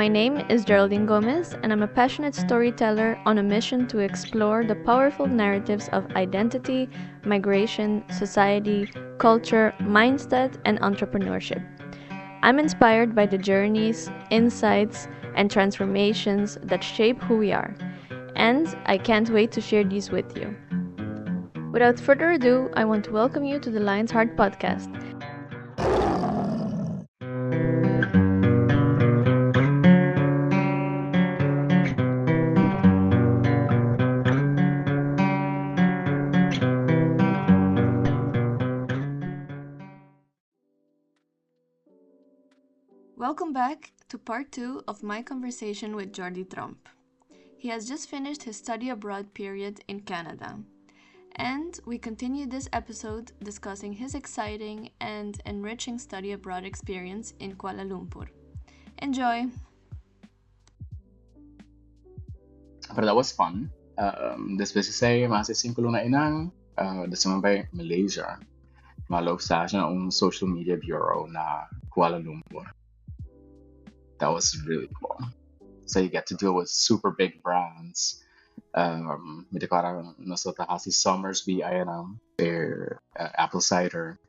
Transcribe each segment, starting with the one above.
My name is Geraldine Gomez, and I'm a passionate storyteller on a mission to explore the powerful narratives of identity, migration, society, culture, mindset, and entrepreneurship. I'm inspired by the journeys, insights, and transformations that shape who we are, and I can't wait to share these with you. Without further ado, I want to welcome you to the Lion's Heart podcast. Welcome back to part 2 of my conversation with Jordy Tromp. He has just finished his study abroad period in Canada. And we continue this episode discussing his exciting and enriching study abroad experience in Kuala Lumpur. Enjoy! But that was fun. This was say, masa 5 na inang, by Malaysia. Malog sa siya ng social media bureau na Kuala Lumpur. That was really cool. So you get to deal with super big brands. May parang nasota kasi Summersby ay their apple cider.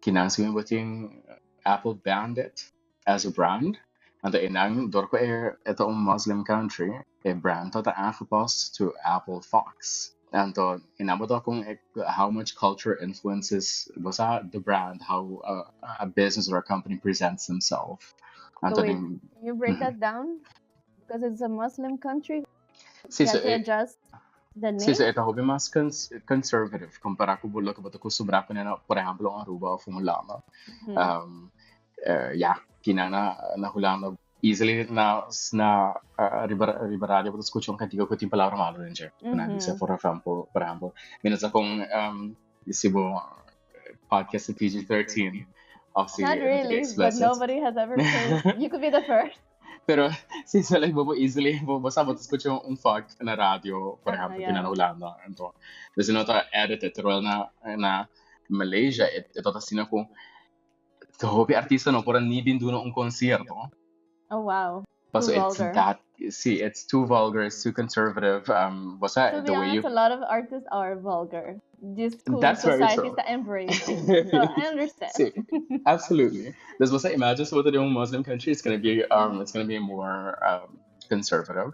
Kinansuin mo yung Apple Bandit as a brand. And the inang dorko itong Muslim country, a brand to aangepast to Apple Fox. And inabot akong how much culture influences the brand, how a business or a company presents themselves. So wait, can you break that down? Because it's a Muslim country, you have to adjust the name? So ito hobi mas conservative kumpara ko bulo ko bato ko sobra ko na por ejemplo ang Aruba o Fumulama. Kinana nahulang na easily na ribarado ko escucho ang kantigo ko tin palabra malo din siya. For example, minsan akong isibo podcast sa PG-13. Not really, but nobody has ever heard. You could be the first. Pero since like easily basta mo escucho un fact na radio, por ejemplo, kinanahulang na ito. Kasi no ta edited pero na Malaysia ito ta sinako to hobi artista no por ni bindu no un concierto. Oh wow. So it's too vulgar, it's too conservative. What's that? To be honest, a lot of artists are vulgar. Just cool That's societies that embrace it. So I understand. See, absolutely. This was imagine so with the Muslim country, it's gonna be more conservative.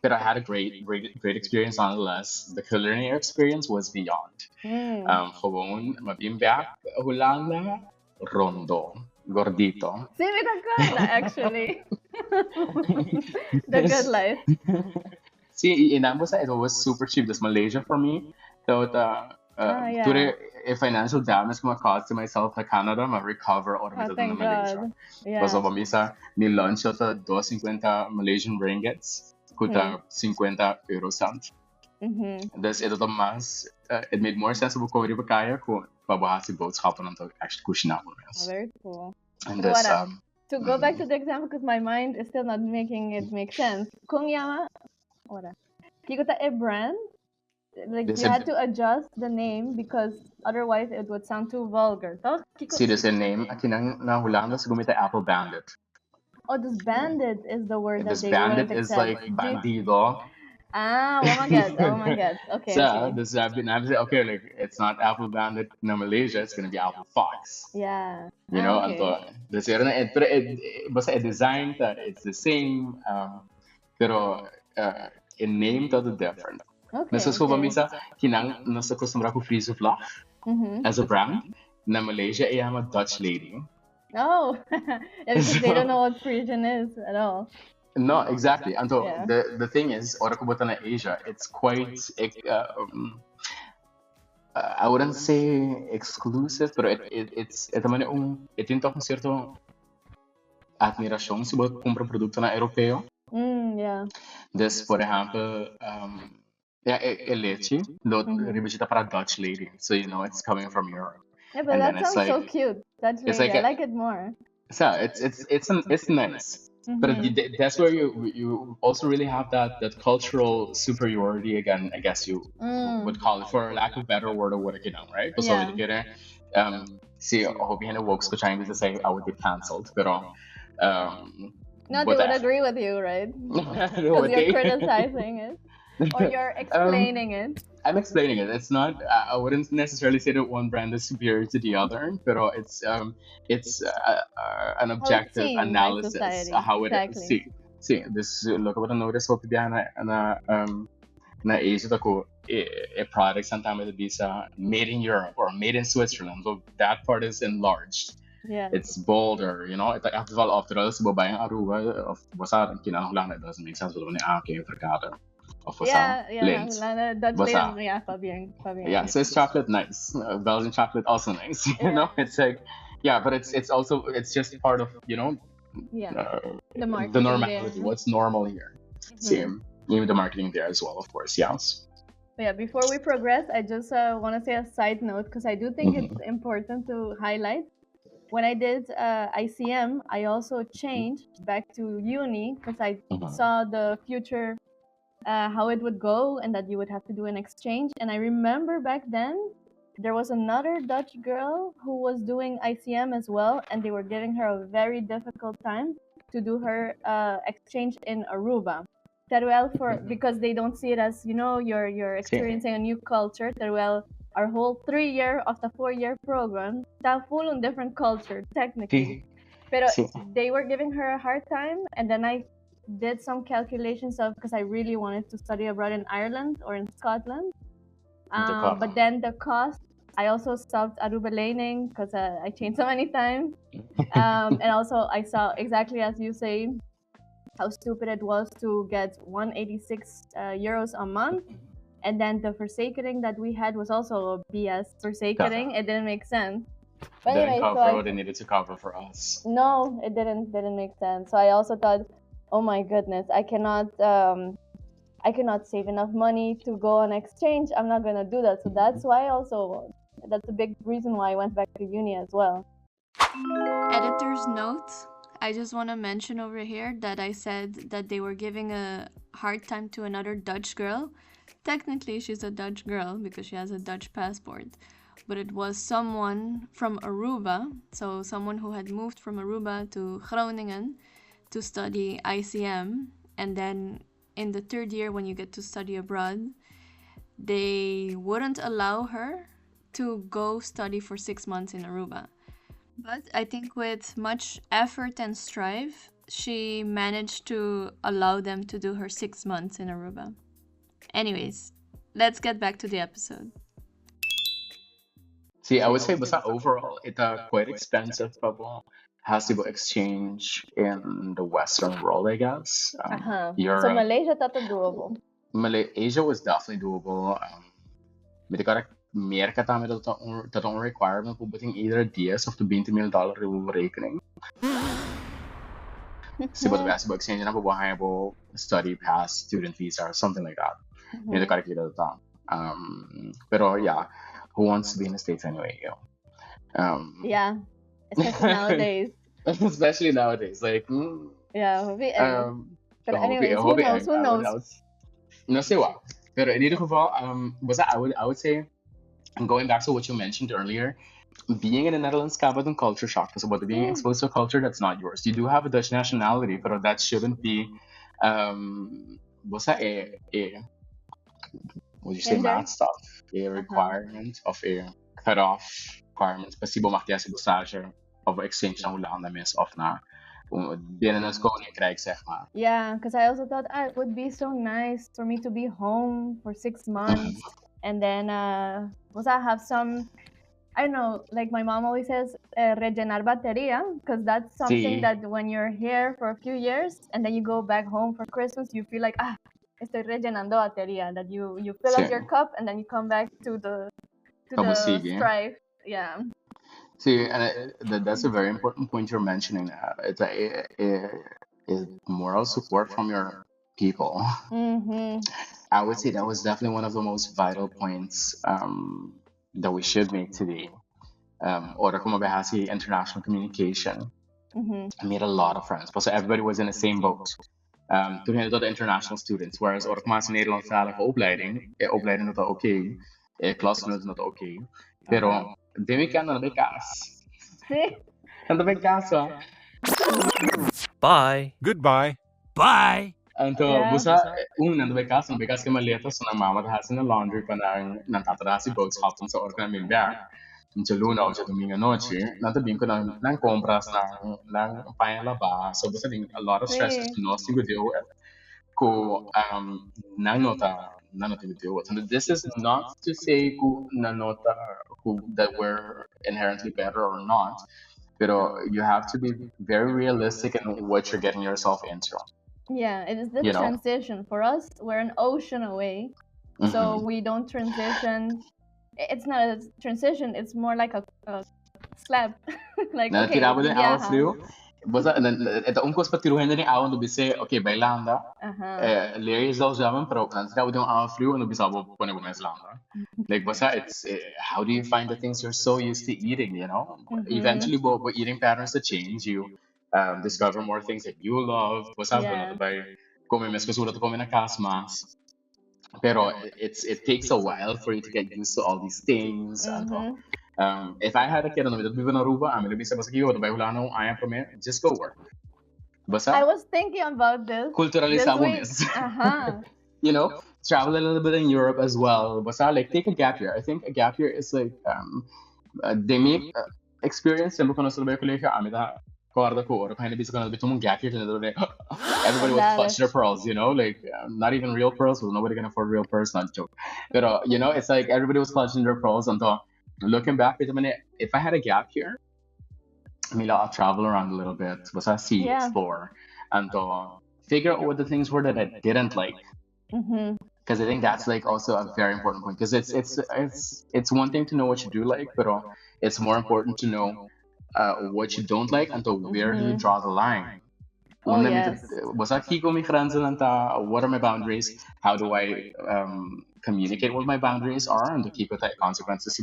But I had a great experience nonetheless. The culinary experience was beyond. Gewoon mabimbak hulanga rondo. Gordito. See, we got actually. The good life. See, in Ambosa, it was super cheap. This Malaysia for me. So, today, a financial damage kuma caused to myself na Canada, ma recover automated in Malaysia. Because of Amisa, ni lunch at 250 Malaysian ringgits, kuta 50 euro cent. This ito mas, it made more sense of ko riba kaya ko pabahasi boats hapon until actually kushina ko. Very cool. And this to go back to the example because my mind is still not making it make sense. Kung yama kikuta a brand, like you had to adjust the name because otherwise it would sound too vulgar. See this name akinang nahulang na gumita Apple Bandit. Oh, this bandit is the word this that they bandit is like bandido. Oh my god. Okay. So this okay, like it's not Apple Bandit in Malaysia, it's gonna be Apple Fox. Yeah. You know, okay. this but a design that it's the same, pero in name that's different. Okay. Nasa ko misa kinang nasa customer ko free souffle as a brand na Malaysia ay a Dutch lady. Oh, because they don't know what Frisian is at all. No, exactly. And so the thing is, Orakubutan na Asia, it's quite, I wouldn't say exclusive, but it's tinto akong cierto admiración sa mga kumpra produkto na Europeo. Yeah. This, for example, leche, ribisita para Dutch lady. So, you know, it's coming from Europe. Yeah, but that sounds so cute. Dutch lady, I like it more. So, it's nice. But that's where you also really have that cultural superiority again. I guess you would call it, for lack of a better word, or what you know, right? So see, hope you woke ko trying to say I would get cancelled, pero Um, No, they but would agree with you, right? Because you're criticizing it or you're explaining it. I'm explaining it. It's not. I wouldn't necessarily say that one brand is superior to the other, but it's an How it's objective seen by analysis society. how it is. Exactly. See, this look what I noticed what na Asia ako a product sometimes it be sa made in Europe or made in Switzerland. So that part is enlarged. Yeah. It's bolder, you know. It's like after all, sa babayang Aruba of basa kinahanglan it doesn't make sense. Wala ni aking fragata of basa Yeah, lint. Dutch Basa. lane, yeah, Fabian. Yeah, Swiss chocolate nice, Belgian chocolate also nice. You know, it's like yeah, but it's also it's just part of Yeah, the the marketing normality. there. What's normal here? Same, even the marketing there as well, of course. Yes. But yeah, before we progress, I just want to say a side note because I do think it's important to highlight. When I did ICM, I also changed back to uni because I saw the future, how it would go, and that you would have to do an exchange. And I remember back then there was another Dutch girl who was doing ICM as well, and they were giving her a very difficult time to do her exchange in Aruba. Teruel because they don't see it as you're experiencing a new culture. Teruel, our whole 3 year of the 4 year program, está full on different culture technically. Pero they were giving her a hard time, and then I did some calculations of because I really wanted to study abroad in Ireland or in Scotland. But then the cost, I also stopped Aruba laning because I changed so many times. And also I saw exactly as you say how stupid it was to get 186 euros a month. And then the forsakening that we had was also a BS forsakening. It didn't make sense. But Didn't anyway, cover what they needed to cover for us. No, it didn't make sense. So I also thought, oh my goodness, I cannot save enough money to go on exchange. I'm not gonna do that. So that's why that's a big reason why I went back to uni as well. Editor's note. I just want to mention over here that I said that they were giving a hard time to another Dutch girl. Technically, she's a Dutch girl because she has a Dutch passport. But it was someone from Aruba, so someone who had moved from Aruba to Groningen to study ICM. And then in the third year, when you get to study abroad, they wouldn't allow her to go study for 6 months in Aruba. But I think with much effort and strive, she managed to allow them to do her 6 months in Aruba. Anyways, let's get back to the episode. See, I would say, but overall, it's quite expensive, but has to go exchange in the Western world, I guess. So Malaysia thought doable. Asia was definitely doable. Met ik meer kata dat een requirement voor beting iedere DS of de $20 million rekening. Se wat best about exchange na po study pass, student visa, or something like that. Hindi ka kita dat. Pero yeah, who wants to be in the States anyway? Yeah, especially nowadays. Especially nowadays, like. Yeah, but anyways, who knows? No sé what. Pero in ieder geval, I would say, and going back to what you mentioned earlier, being in the Netherlands can be a culture shock. Because about being exposed to a culture that's not yours. You do have a Dutch nationality, but that shouldn't be would you say math stuff? A requirement of a cutoff requirement. Pasibo maktiya sa busage of exchange na hulaan na miss off na. Yeah, because I also thought it would be so nice for me to be home for 6 months and then I have some, I don't know, like my mom always says, rellenar batería, because that's something that when you're here for a few years and then you go back home for Christmas, you feel like, estoy rellenando batería, that you fill up your cup and then you come back to the strife. Yeah. See, and that's a very important point you're mentioning. It's a moral support from your people. I would say that was definitely one of the most vital points that we should make today. Or como behasi international communication. I made a lot of friends, but so everybody was in the same boat. Toen had de international students, whereas ook maar zijn Nederlandstalige opleiding dat oké, klasgenoten dat oké. Pero de weekend aan de BK's. En de BK's Bye. Goodbye. Bye. Então, Yeah. busa una do bekas, no bekas que maleta so na mama da na laundry pa nang tatrasi boats hapon sa organ min bear. Nche luna o domingo noche, nanta bim ko nang compras nang paella ba. So busa ding a lot of stresses Sí. to no si deal with. Ko nang nota to deal with. And this is not to say ko nanota who that we're inherently better or not. Pero you have to be very realistic in what you're getting yourself into. Yeah, it is the You know. transition. For us, we're an ocean away, so Mm-hmm. we don't transition. It's not a transition, it's more like a slap. Like, Na okay, tirava din awa yeah. frio. Basta ito unkos pa tiruhin din awa no bise okay bailanda. Uh-huh. Leri is al jaman pero na tirava din awa frio no bisa bo pone bo meslanda. Like basta it's how do you find the things you're so used to eating, you know? Mm-hmm. Eventually bo eating patterns that change you discover more things that you love. Basta bo na Yeah. to bay come mes kasura to come na kasmas. Pero it takes a while for you to get used to all these things. And Mm-hmm. if I had a kid on the Viva Aruba, I'm gonna be sa basaki yo, Hulano, I am from it, just go work. I Basta, was thinking about culturally this week. sabunis. Uh-huh. You know, travel a little bit in Europe as well. Basta, like, take a gap year. I think a gap year is like, they make experience, siyempre kung nasa ko like, amita, korda ko, or kaya nabisa ko na bito mong gap year, everybody would Dale. clutch their pearls, you know, like, not even real pearls, because nobody can afford real pearls, not joke. But, you know, it's like everybody was clutching their pearls until, looking back, if I had a gap year, Mila, I'll travel around a little bit, was I see, Yeah. explore, and figure out what the things were that I didn't like. Mm-hmm. Because I think that's like also a very important point. Because it's one thing to know what you do like, but it's more important to know what you don't like and to where do you Mm-hmm. draw the line. Oh, Una mit yes. was kiko mi grenzen and what are my boundaries? How do I communicate what my boundaries are and to keep it at consequences?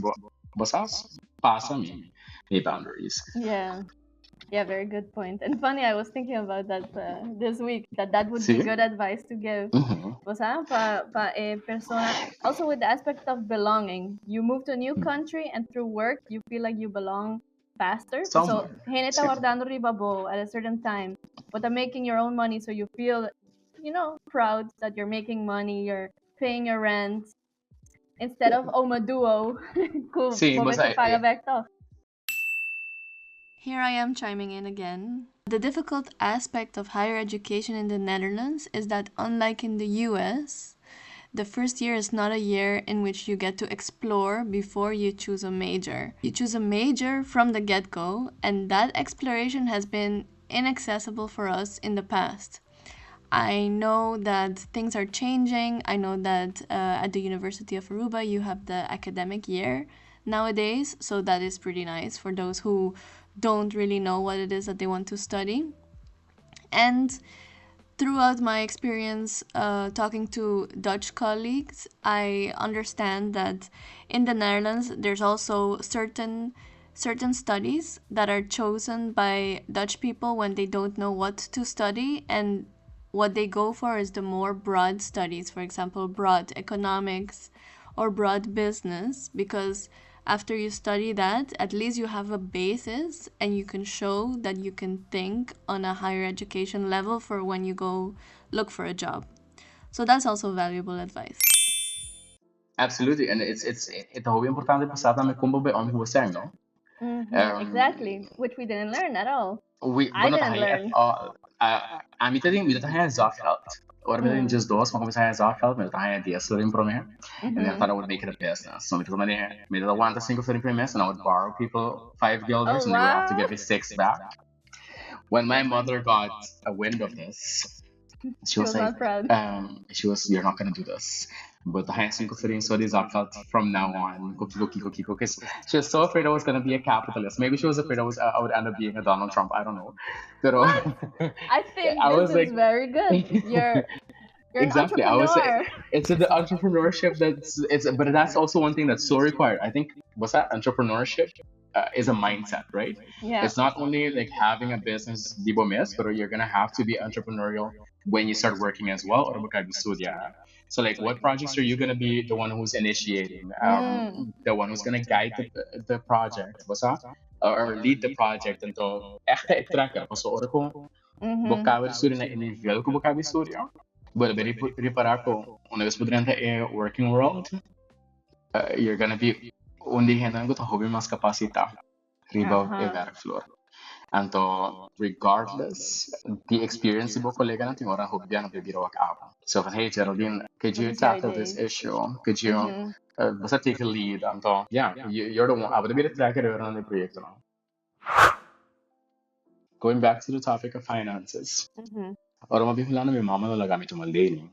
Basas pasa mi boundaries. Yeah. Yeah, very good point. And funny, I was thinking about that this week, that would be See? good advice to give. Mm-hmm. Pa persona. Also with the aspect of belonging. You move to a new country and through work you feel like you belong faster. So Somewhere. heneta See? guardando ribabo at a certain time. But I'm making your own money so you feel, proud that you're making money, you're paying your rent. Instead of oh maduo, ko See, bobe but sa paga back to. Here I am chiming in again. The difficult aspect of higher education in the Netherlands is that, unlike in the US, the first year is not a year in which you get to explore before you choose a major. You choose a major from the get go, and that exploration has been inaccessible for us in the past. I know that things are changing. I know that at the University of Aruba you have the academic year nowadays, so that is pretty nice for those who don't really know what it is that they want to study. And throughout my experience talking to Dutch colleagues, I understand that in the Netherlands there's also certain studies that are chosen by Dutch people when they don't know what to study, and what they go for is the more broad studies, for example, broad economics or broad business, because after you study that, at least you have a basis and you can show that you can think on a higher education level for when you go look for a job. So that's also valuable advice. Absolutely, and it's algo importante passar também como be on was saying, no? Exactly, which we didn't learn at all. I Bueno, didn't tayo at learn. a mí te digo tayo Zakgeld. Ora met just dos, maar kom tayo Zakgeld met tayo DSL in promer. And then I thought I would make it a business. So because money made it one to single for premise and I would borrow people 5 guilders Oh, and they would have to wow. give me 6 back. When my mother got a wind of this, she was was like, not proud. you're not gonna do this. But the highest single footing so this felt from now on, cookie. Because she was so afraid I was gonna be a capitalist. Maybe she was afraid I would end up being a Donald Trump. I don't know. Pero, I think I was this is like, very good. You're exactly. an I was entrepreneur. it's the entrepreneurship but that's also one thing that's so required. I think what's that entrepreneurship is a mindset, right? Yeah. It's not only like having a business dibo mes, but you're gonna have to be entrepreneurial when you start working as well. Or so like what projects are you gonna be the one who's initiating, the one who's gonna guide the project? What's that? or lead the project então echt tracker paso ora ko vocabulary studio na nível ko vocabulary studio bueno bem reparar ko uma vez poderá é working world you're gonna be onde hendan ko hobby mas kapasita riba e werkvloer então regardless the experience ibo colega natin ora hobby ang bibiro wak out so van hey Geraldine could you tackle this issue could you basta take a lead então yeah you're the one abra bira tracker on the project no going back to the topic of finances ora mabim lana mi mama no lagamit maleni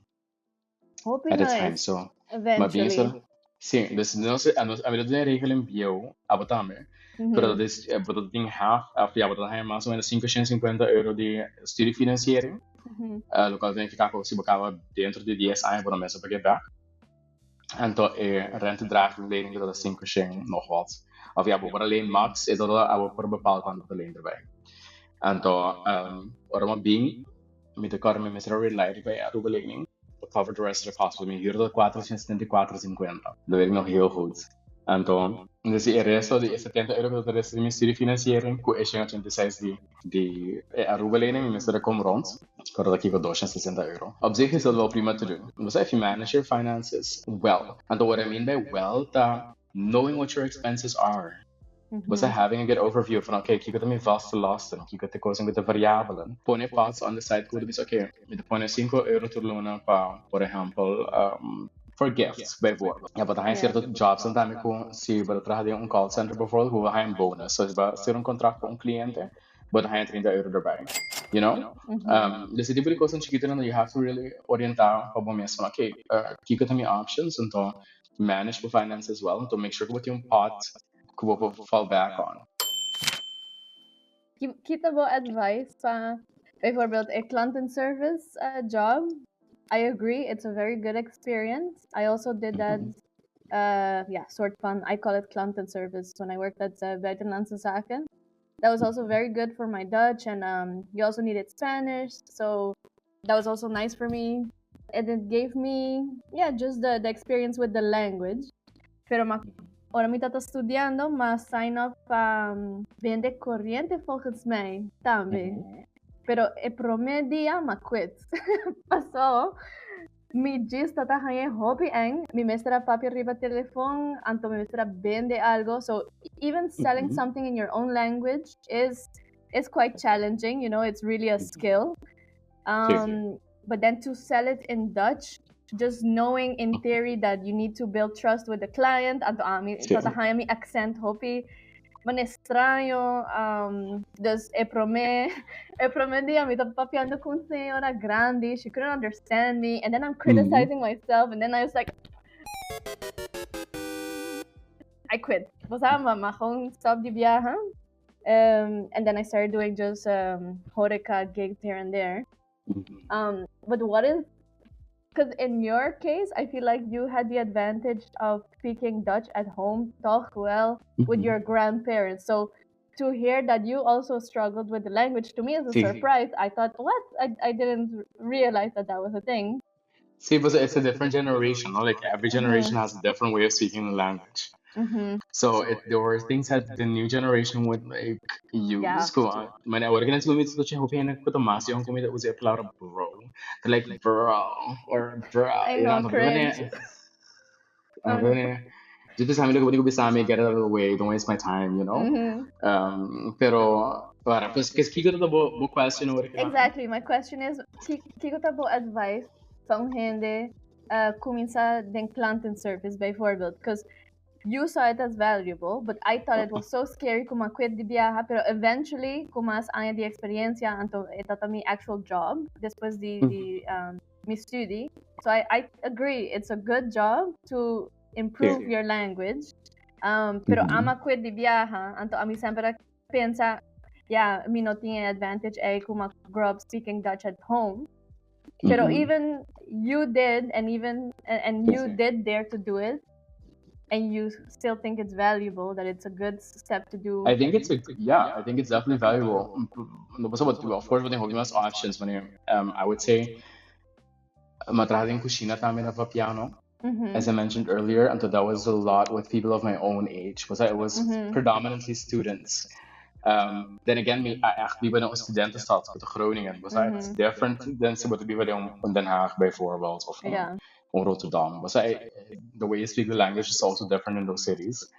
Hope at the time nice. so Eventually. mabim sim não sei a minha dele regel enviou abotame pero pero tem half after abotame é mais ou menos 550 € de studiefinanciering local tem que ficar se bocava dentro de 10 anos para começar a pagar então rentedraging dat is 5% nog wat of ja voor alleen max is dat we voor bepaald aantal alleen erbij então waarom bing met de karma met de related bij Aruba cover the rest of the cost. Hier dat 474,50. Dat weet ik nog heel goed. Então, dus de resto de 70 € dat de rest de mijn studiefinanciering, ko is 26 die Aruba-lening, mensen dat komen rond. Ik had dat ik 260 €. Op zich is dat wel prima te doen. Dus if you manage your finances well. And what I mean by well, that knowing what your expenses are. Was having a good overview van oké, kijk met vaste lasten, kijk met de kosten met de variabelen. Pone pots on the side could be oké, met de pone 5 € te lonen pa, por ejemplo, for gifts bijvoorbeeld. Ja, wat hij zegt dat jobs en daarmee kon zien, dat er een call center bijvoorbeeld, hoe hij een bonus, zoals bij een contract met een cliënt, but hij 30 € erbij. You know? Dus die bedoel kosten chiquito dan you have to really orientar pa bom mesmo, oké, kijk met mijn options en dan manage your finance as well, to make sure dat je een pot will fall back on. Kita mo advice sa bijvoorbeeld a klantenservice job. I agree, it's a very good experience. I also did that, soort van, I call it klantenservice when I worked at Buitenlandse Zaken. That was also very good for my Dutch, and you also needed Spanish, so that was also nice for me. And it gave me, just the experience with the language. Pero ahora mismo está estudiando, mas sign up vende corriente volgens mij também. Pero el promedio me quit. Pasó, mi gista está en hobby en, mi mestra papi arriba telephone, anto mi mestra vende algo. So even selling something in your own language is quite challenging, you know, it's really a skill. But then to sell it in Dutch, just knowing in theory that you need to build trust with the client, anto mi accent hopi man estranho, dus e promedia mi tô papiando com senhora grande, she couldn't understand me, and then I'm criticizing myself, and then I was like, I quit. Maar gewoon stop die viaje. And then I started doing just horeca gigs here and there. But what is, because in your case, I feel like you had the advantage of speaking Dutch at home, toch well, with your grandparents. So to hear that you also struggled with the language, to me is a surprise. I thought, what? I didn't realize that was a thing. See, but it's a different generation. No? Like every generation has a different way of speaking the language. So there were things that the new generation would like use. Man, I work in a school meet such a hoping put a mass young committee that was a cloud of bro. They're like bro or bro. I know, cringe. Just because I'm looking to get out of the way, don't waste my time, you know. Pero para pues kiko to the question or exactly. My question is kiko to advice from hindi comienza den klantenservice bijvoorbeeld, because you saw it as valuable, but I thought it was so scary kuma quit di viaje, pero eventually kumas anya di experiencia anto etata mi actual job después di mi studi. So I agree, it's a good job to improve your language. Pero ama quit di viaje, anto ami sempre pensa, mi no tiene advantage kuma grow up speaking Dutch at home. Pero even you did, and you did dare to do it, and you still think it's valuable, that it's a good step to do. I think it's definitely valuable. Of course, when you have options, I would say matrahing kusina tamin na piano. as I mentioned earlier, and that was a lot with people of my own age. Was it was predominantly students. Then again, echt wie bij een studentenstad, bij de Groningen, was it's different than ze bij in Den Haag bijvoorbeeld, of in Rotterdam. Was the way you speak the language is also different in those cities.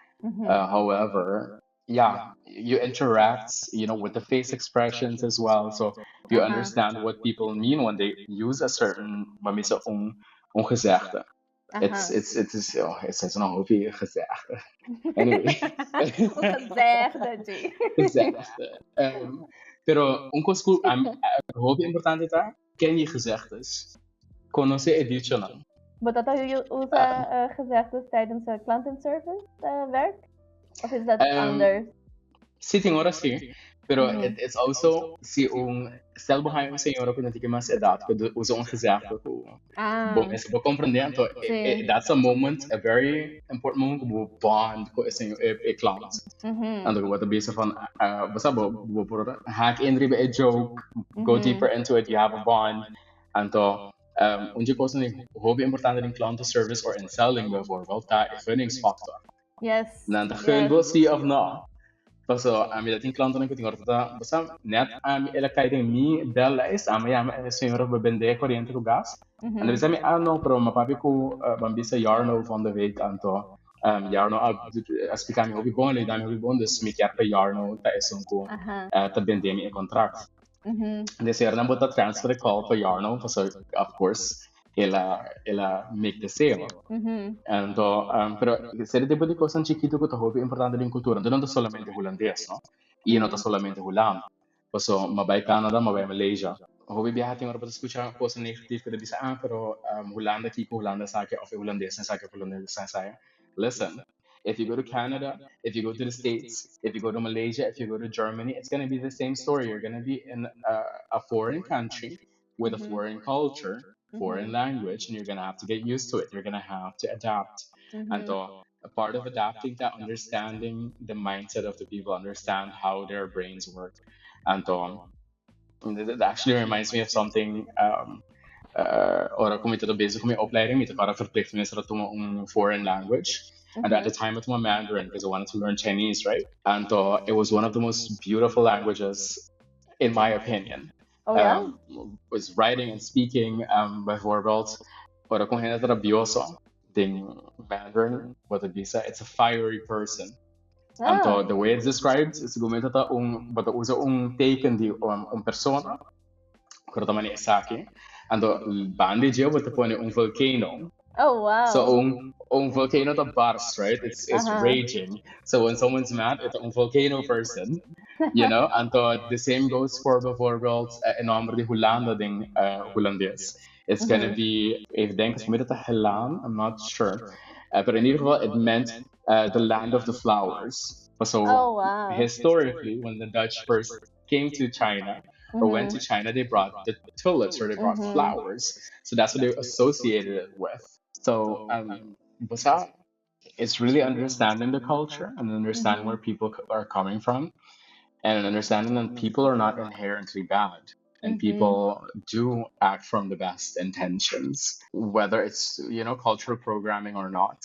However, yeah, you interact, with the face expressions as well. So you understand what people mean when they use a certain, mamisa ongezegde. It's een hoopje gezegde. Anyway. Gezegde. Pero un school, hoopje importante está, ken je gezegdes. Conoce e diccionario. Maar dat je usa gezegdes tijdens klantenservice werk? Of is dat anders? Sí, tengo ahora sí. Pero it's also, si stel behind un señor que no tiene más edad, que usa un gezegde. Bom, es que compreendendo, that's a moment, a very important moment, we bond com esse client. En dan wordt het bezig van, haak in bij a joke, go deeper into it, you have a bond. En dan, onde cosa ni hobby importante in klantenservice or in selling bijvoorbeeld, daar is gunningsfactor. Yes. Dan de gun wil see of not. So, dat in klanten ik tinha orta, net ela cai em mim dela is, a senhora bebende corrente com gás. En dan zei no, pero ma papi ko bambisa jarno van de week anto. Jarno as ficam hobby bom, ele dá hobby bom, dus me quer pe jarno ta is ko ta bende mi contract. Dus jarno bota transfer call pe jarno, so of course ela make the sale. Pero seria tipo de coisa chiquito que tá hobby importante em cultura, não é solamente holandês, não? E não é solamente Holanda. So, mabay Canada, mabay Malaysia. Hobby viajar tem hora para escuchar coisas negativas que diz, pero Holanda kiko Holanda sabe of holandês sabe holandês sabe. Listen, if you go to Canada, if you go to the States, if you go to Malaysia, if you go to Germany, it's going to be the same story. You're going to be in a foreign country with a foreign culture, foreign language, and you're going to have to get used to it. You're going to have to adapt. And so a part of adapting that, understanding the mindset of the people, understand how their brains work. And that actually reminds me of something, ora kom ik tot bezig met mijn opleiding, met de verplichting is dat een foreign language. And at the time it was Mandarin, because I wanted to learn Chinese, right? And it was one of the most beautiful languages, in my opinion. Was writing and speaking, bijvoorbeeld, ora kom je net rabioso, ding Mandarin, wat het is, it's a fiery person. And so the way it's described is gumita ta bata usa teken di persona, kurta mani esaki, and the bandage bata pone volcano. Oh wow! So volcano ta bursts, right? It's raging. So when someone's mad, it's a volcano person, And the same goes for bijvoorbeeld in number di Hollanda ding Hollandees. It's gonna be, if denk is midden te Helaan, I'm not sure, but in ieder geval it meant the land of the flowers. So historically, when the Dutch first came to China or went to China, they brought the tulips or they brought flowers. So that's what they associated it with. So it's really understanding the culture and understanding where people are coming from, and understanding that people are not inherently bad. And people do act from the best intentions, whether it's, cultural programming or not.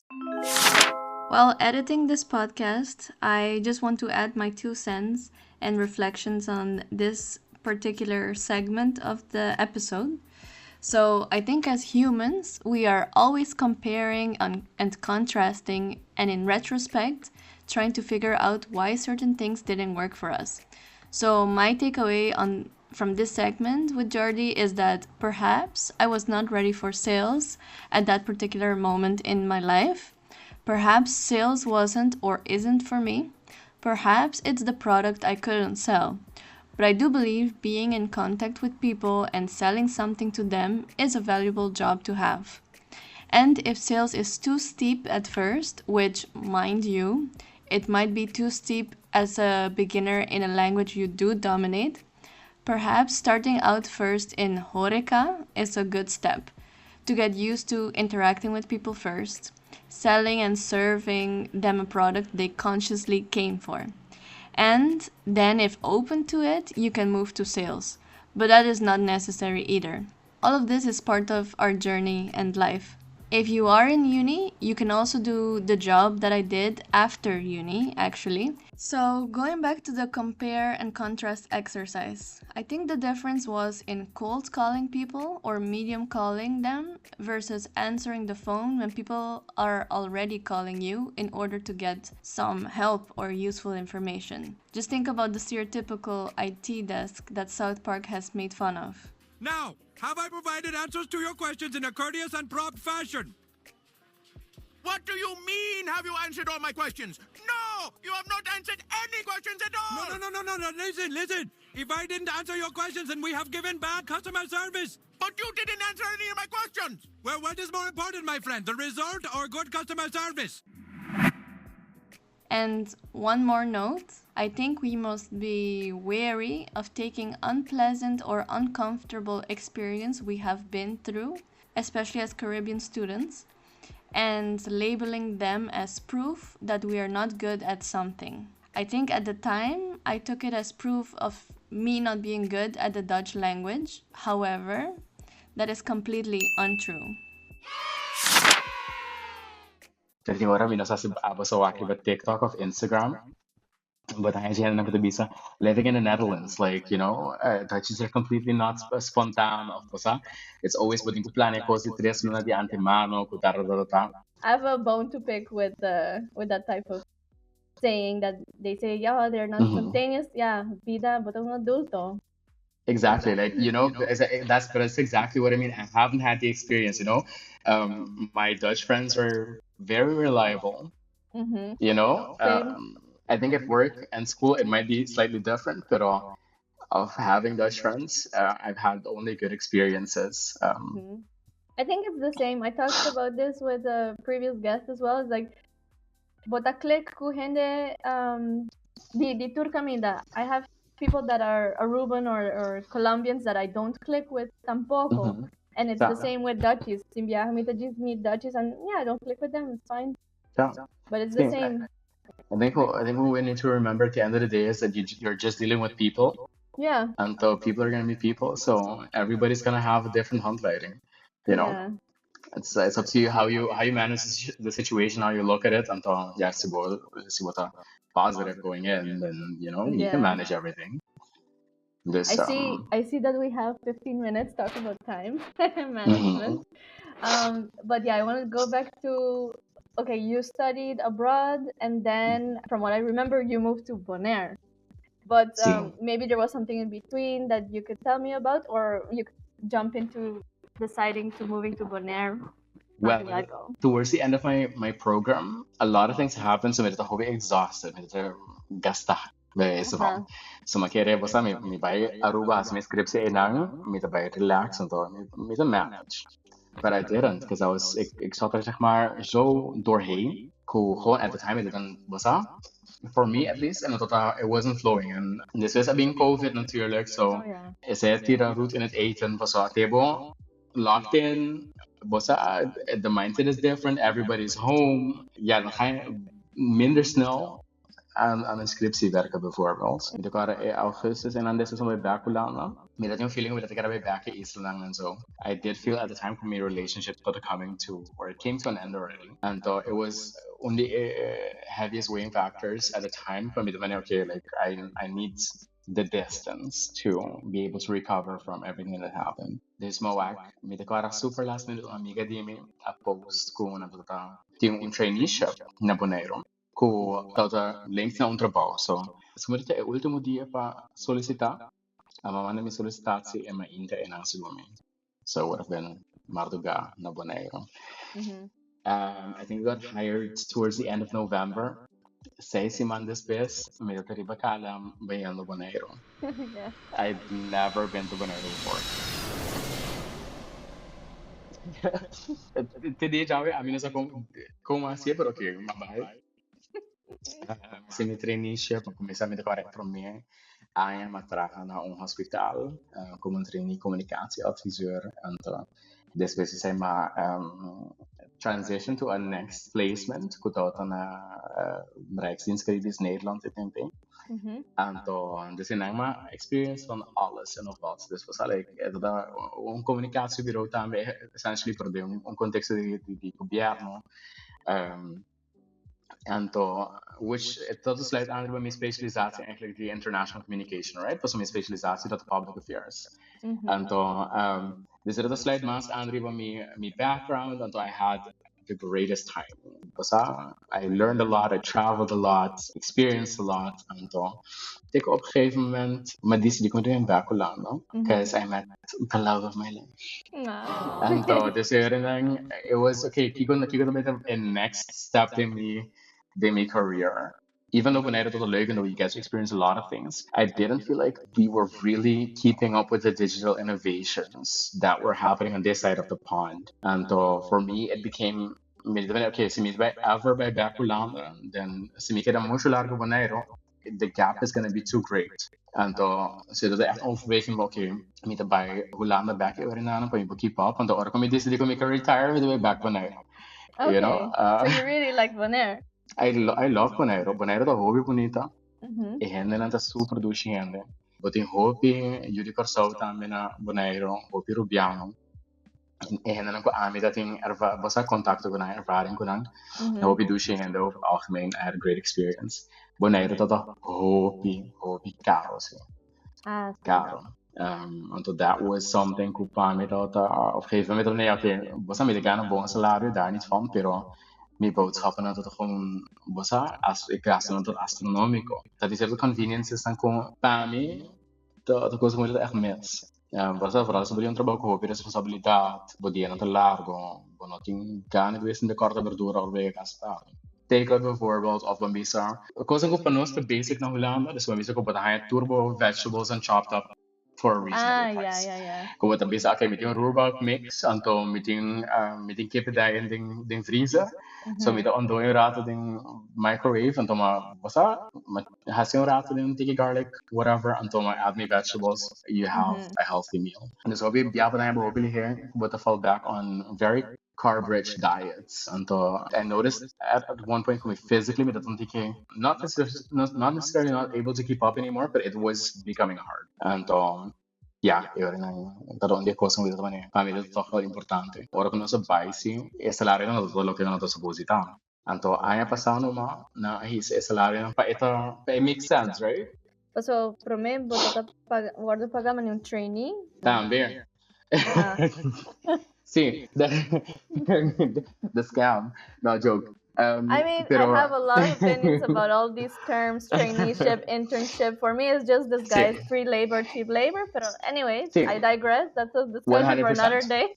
While editing this podcast, I just want to add my 2 cents and reflections on this particular segment of the episode. So I think as humans, we are always comparing and contrasting, and in retrospect, trying to figure out why certain things didn't work for us. So my takeaway from this segment with Jordy is that perhaps I was not ready for sales at that particular moment in my life. Perhaps sales wasn't or isn't for me. Perhaps it's the product I couldn't sell. But I do believe being in contact with people and selling something to them is a valuable job to have. And if sales is too steep at first, which, mind you, it might be too steep as a beginner in a language you do dominate, perhaps starting out first in horeca is a good step to get used to interacting with people first, selling and serving them a product they consciously came for. And then if open to it, you can move to sales. But that is not necessary either. All of this is part of our journey and life If you are in uni, you can also do the job that I did after uni, actually. So, going back to the compare and contrast exercise, I think the difference was in cold calling people or medium calling them versus answering the phone when people are already calling you in order to get some help or useful information. Just think about the stereotypical IT desk that South Park has made fun of. Now, have I provided answers to your questions in a courteous and prompt fashion? What do you mean, have you answered all my questions? No! You have not answered any questions at all! No, listen. If I didn't answer your questions, then we have given bad customer service. But you didn't answer any of my questions! Well, what is more important, my friend, the result or good customer service? And one more note, I think we must be wary of taking unpleasant or uncomfortable experience we have been through, especially as Caribbean students, and labeling them as proof that we are not good at something. I think at the time, I took it as proof of me not being good at the Dutch language. However, that is completely untrue. Jadi orang minasa apa sa waki ba TikTok of Instagram. But I actually had to be living in the Netherlands, like Dutchies are completely not spontaan of cosa. It's always putting plan così tres minuti di antemano, I have a bone to pick with that type of saying that they say, yeah, they're not spontaneous. Yeah, vida, but un adulto. Exactly, like that's exactly what I mean. I haven't had the experience, My Dutch friends are very reliable, Same. I think at work and school it might be slightly different, but of having Dutch friends, I've had only good experiences. I think it's the same. I talked about this with a previous guest as well. It's like, bota click ku hende di Turkamida. I have people that are Aruban or Colombians that I don't click with tampoco. And it's the same with Dutchies. Simbia meet Dutchies and yeah, I don't click with them. It's fine. Yeah. But it's the same. I think what we need to remember at the end of the day is that you're just dealing with people. Yeah. And so people are gonna be people, so everybody's gonna have a different handwriting. Yeah. It's up to you how you manage the situation, how you look at it, and see what a positive going in, then you can manage everything. I see that we have 15 minutes talking about time management. But yeah, I want to go back to okay, you studied abroad, and then from what I remember, you moved to Bonaire. But maybe there was something in between that you could tell me about, or you could jump into deciding to moving to Bonaire. Well, towards the end of my program, a lot of things happened, so I'm exhausted. Gasta. So makere basta mi bay Aruba as mi scripts enang, mi bay relax and mi manage. But I didn't, because ik zat er zeg maar zo doorheen. Gewoon at the time it didn't was for me at least, and it wasn't flowing. And this was being COVID natuurlijk, so is het tira route in het eten, was table locked in. The mindset is different. Everybody's home. Ja, dan ga je minder snel aan een scriptie werken bijvoorbeeld. Ik had in augustus en dan is het zo bij Bakulana. Maar dat een feeling dat ik bij back in Island and so. I did feel at the time for me relationship it came to an end already. And it was one of the heaviest weighing factors at the time for me to be okay, like I need the distance to be able to recover from everything that happened. This mawak, mi declara super last minute amiga di mi a post con un traineeship na Bonaire. Tauta link na un trabaho. So, sumurita e ultimo dia pa solicita, mamana mi solicitatie e ma inte e nang silumi. So, it would have been Marduga na Bonaire. I think we got hired towards the end of November. 6 semanas después, me dio bakalam bayan no Bonaire. I'd never been to Bonaire before. Today, Javi, I mean, como assim, pero okay, mabay. Semi traineeship, comecei a me decorar para mim. I am atraja na un hospital como un trainee communicatieadviseur. En después se ma transition to a next placement. Kut na Rijksdienst Caribisch Nederland, ik denk. Anto, dus in mijn experience van alles en nog wat. Dus was like, dat communicatiebureau também, essentially, per un contexto di governo. Anto, which, dat sluit aan bij mijn specialisatie eigenlijk die international communication, right? Was mijn specialisatie dat public affairs. Anto, dus dat sluit maast aan bij mijn background, anto I had the greatest time. I learned a lot, I traveled a lot, experienced a lot, anto. Ik op een gegeven moment, maar die kon doen in Bakulan, no? Because I met the love of my life. Anto, dus it was okay. Kiko a bit of a next step in my career. Even though Bonaire was leuk and we get to experience a lot of things, I didn't feel like we were really keeping up with the digital innovations that were happening on this side of the pond. And for me, it became, okay, si mi vai ever bij Bakulanda, then si mi queda mucho largo Bonaire, the gap is going to be too great. En so dat is echt overweging, oké, met bij Hollanda back in aan, pa je keep up, en dan kom je decide kom ik retire with back Bonaire. Okay. You know? So you really like Bonaire? I love Bonaire. Bonaire da hobby bonita. E gente nanta super duci gente. But in hobby, jullie corso também na Bonaire, hobby rubiano. E gente nanko ami dat in basa contacto con ervaring con ang. Hobby duci gente over algemeen. I had a great experience. Bonaire dat hobby caro. Caro. And that was something kupami dat op een gegeven moment nee, oké, basa met een bon salario daar niet van, pero mijn boodschappen dat het gewoon basa als ik gasto dat astronomico. Dat is heel convenience dan gewoon pami dat coisa muito echt mis. Basa vooral sobre un trabalho com responsabilidade, podia não ter largo, não tinha gana de in de korte verdura al weer gastar. Take out bijvoorbeeld of bambisa. Coisa que panos de basic na Hollanda, dus bambisa ko patahay turbo vegetables and chopped up for a reasonable price. Yeah. Kung wat bisa okay, meting roerbak mix, anto meting kippenday in ding vriezer. So met de ondoen raten ding microwave, anto ma basa, hasin raten ding tiki garlic, whatever, anto ma add me vegetables, you have a healthy meal. And dus we biapen na hebben hopelijk hier, but to fall back on very carb-rich diets. And I noticed at one point, physically, not necessarily not able to keep up anymore, but it was becoming hard. And yeah, dat is een cosa que también para mí es todo importante. Ahora que no se baisi, el salario no es lo que no se posita. Anto año pasado na his salario pa ito, it makes sense, right? So, pro me, guardo pagaman yung trainee. También. Sí, the scam. No joke. I mean, I have a lot of opinions about all these terms, traineeship, internship. For me, it's just this guy's free labor, cheap labor. But anyways, I digress. That's a discussion for another day.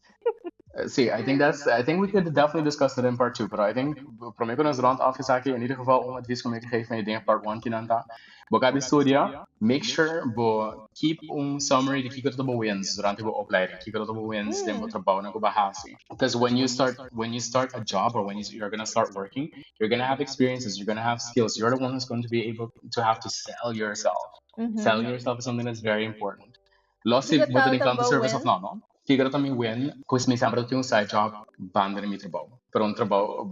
See, I think we could definitely discuss that in part 2. But I think, voor mij kunnen we rond afgezakt in ieder geval om advies te geven van je dingen part 1 kinanta. Bokabi studia, make sure bo keep summary de kiko to wins durante bo opleiding. Kiko to wins den bo trabaho na go bahasi. Because when you start a job or when you're gonna start working, you're gonna have experiences, you're gonna have skills. You're the one who's going to be able to have to sell yourself. Selling yourself is something that's very important. Lost if mo the client service of no. Kiko to win, pois me sempre tenho side job banda mi trabaho. Pero un trabaho,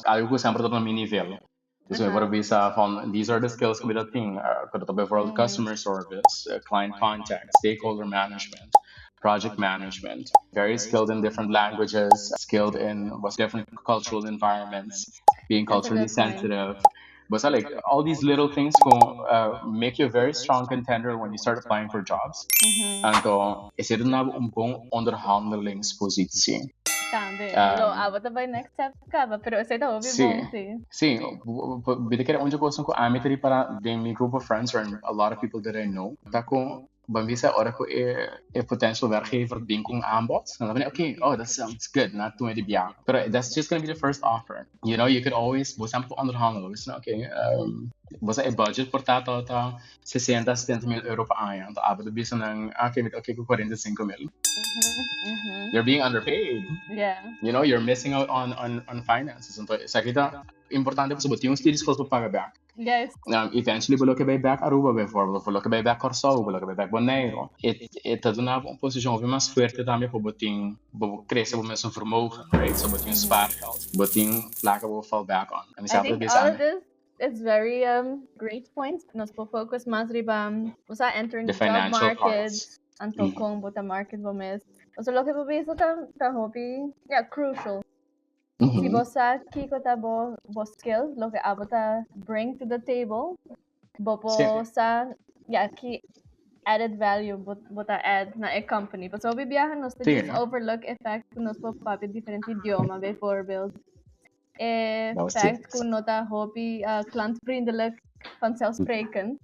algo que sempre to mi nível. Dus we worden visa van, these are the skills with that thing. Could be for customer service, client contact, stakeholder management, project management. Very skilled in different languages, skilled in different cultural environments, being culturally sensitive. But like all these little things will make you a very strong contender when you start applying for jobs. And is it na bong onderhandelingspositie? Lo abot by next step ka ba pero ito hobby mo sí bida kaya unja ko ko amitri para my group of friends or a lot of people that I know tako bambisa ora ko a potential werkgever ding kong aanbod dan ben okay, oh that sounds good not too many biya but that's just going to be the first offer, you know. You could always sample onderhandelen, okay, was a budget por tato 60-70 mil euro pa año ang abot bisa ng okay ko 45 mil. You're being underpaid. Yeah. You know, you're missing out on finances. Então, sa kita importante pa yung studies ko paga back. Yes. Eventually bulo ka back Aruba before, bulo ka back Corso, bulo ka back Bonaire. Het na een positie of mas fuerte também po boting cresce po vermogen, right? So boting spaargeld, boting plaka po fall back on. I think all of this it's very great points. Nos po focus mas riba usa entering The the job financial market parts. anto kung buta market mo mes. So lo que po bisa ta hobby crucial. Si bosa kiko ta bo skills lo que abo ta bring to the table. Bo po sa ki added value buta add na a company. But so bibiyahan nos to just overlook effect nos po papi different idioma before build. Effect kung nota hobby klantvrindelijk vanzelfsprekend.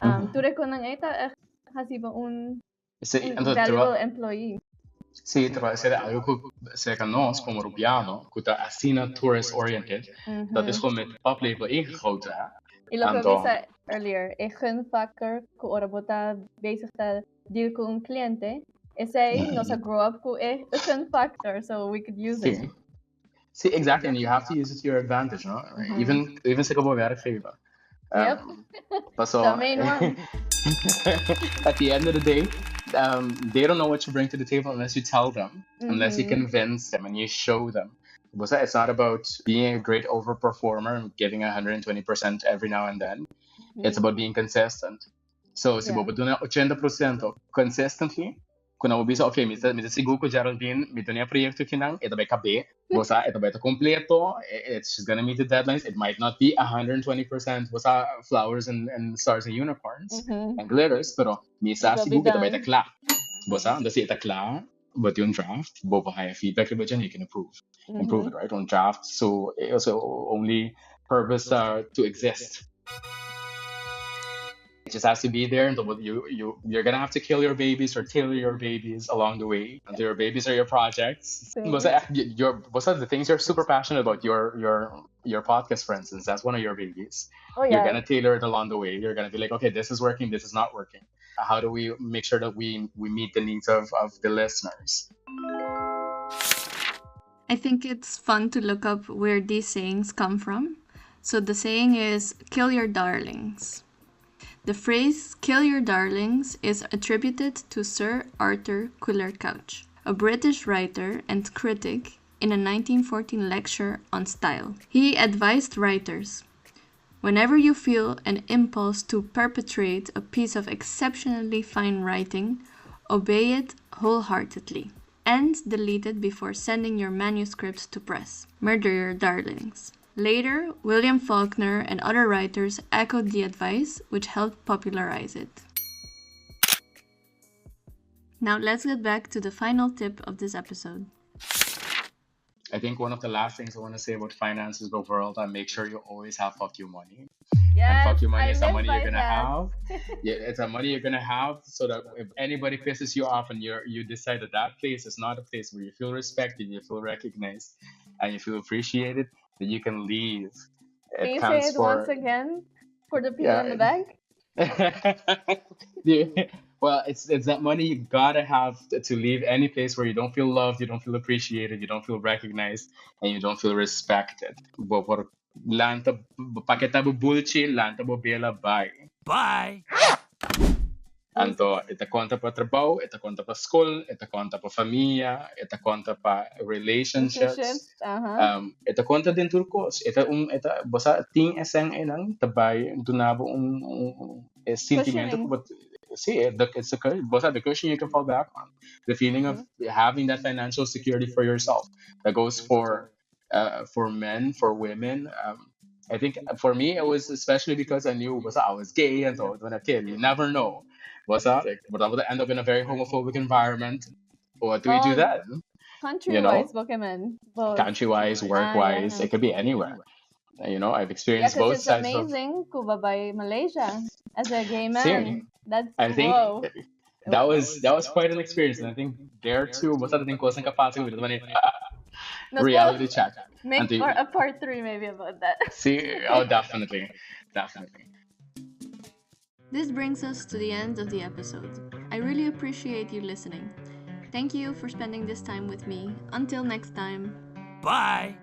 Toen kon nang ita hasiba un valuable employee. Sì, algo que nós, como Rubiano, que está assim tourist oriented, dat is gewoon met paplepel ingegoten. Ilo ko bisa earlier, gun factor ko ora bota bezig ta deal ko un cliente, no sa grow up ko gun factor, so we could use it. See, exactly, and you have to use it to your advantage, no? Even se como werkgever. Yep. The main one. At the end of the day, they don't know what you bring to the table unless you tell them, unless you convince them and you show them. It's not about being a great overperformer and giving 120% every now and then. It's about being consistent. So, si bobo doon 80% consistently, kung nabubisa, okay, mita sigur ko Geraldine, mito niya proyekto kinang, ito ba kabe, bosa, ito ba ito kompleto, she's gonna meet the deadlines, it might not be 120%, bosa, flowers and stars and unicorns, and glitters, pero misa sigur ito ba ito kla. Bosa, dasi ito kla, but yung draft, bobo kaya feedback ba dyan, you can improve it, right, on draft, so it also only purpose to exist. It just has to be there, and you're gonna have to kill your babies or tailor your babies along the way. And your babies are your projects. The things you're super passionate about, your podcast, for instance, that's one of your babies. You're gonna tailor it along the way. You're gonna be like, okay, this is working, this is not working. How do we make sure that we meet the needs of the listeners? I think it's fun to look up where these sayings come from. So the saying is, kill your darlings. The phrase kill your darlings is attributed to Sir Arthur Quiller Couch, a British writer and critic, in a 1914 lecture on style. He advised writers, whenever you feel an impulse to perpetrate a piece of exceptionally fine writing, obey it wholeheartedly and delete it before sending your manuscripts to press. Murder your darlings. Later, William Faulkner and other writers echoed the advice, which helped popularize it. Now let's get back to the final tip of this episode. I think one of the last things I want to say about finances overall, that make sure you always have fuck you money. Yes, and fuck you money is the money you're gonna have. It's a money you're gonna have, so that if anybody pisses you off and you decide that place is not a place where you feel respected, you feel recognized, and you feel appreciated, that you can leave. Can you say it once again for the people in the back? Well, it's that money you gotta have to leave any place where you don't feel loved, you don't feel appreciated, you don't feel recognized, and you don't feel respected. Pakita bullshit, lanta bela bye. Bye. Anto, ita conta pa trabaho, ita conta pa school, ita conta pa familia, ita conta pa relationships. Ita conta din turkos. Ita basta ting esang enang tabay dunabo sentimento, but see it's the cushion you can fall back on. The feeling of having that financial security for yourself. That goes for men, for women. I think for me it was especially because I knew I was gay, and so when a kid, you never know. But I would end up in a very homophobic environment. What do we do then? Country-wise, Pokemon. Country-wise, work-wise, it could be anywhere. I've experienced both sides. It's amazing Cuba by Malaysia as a gay man. See, I think that was quite an experience, and I think there too, reality check. Make a part 3 maybe about that. See, definitely. This brings us to the end of the episode. I really appreciate you listening. Thank you for spending this time with me. Until next time. Bye.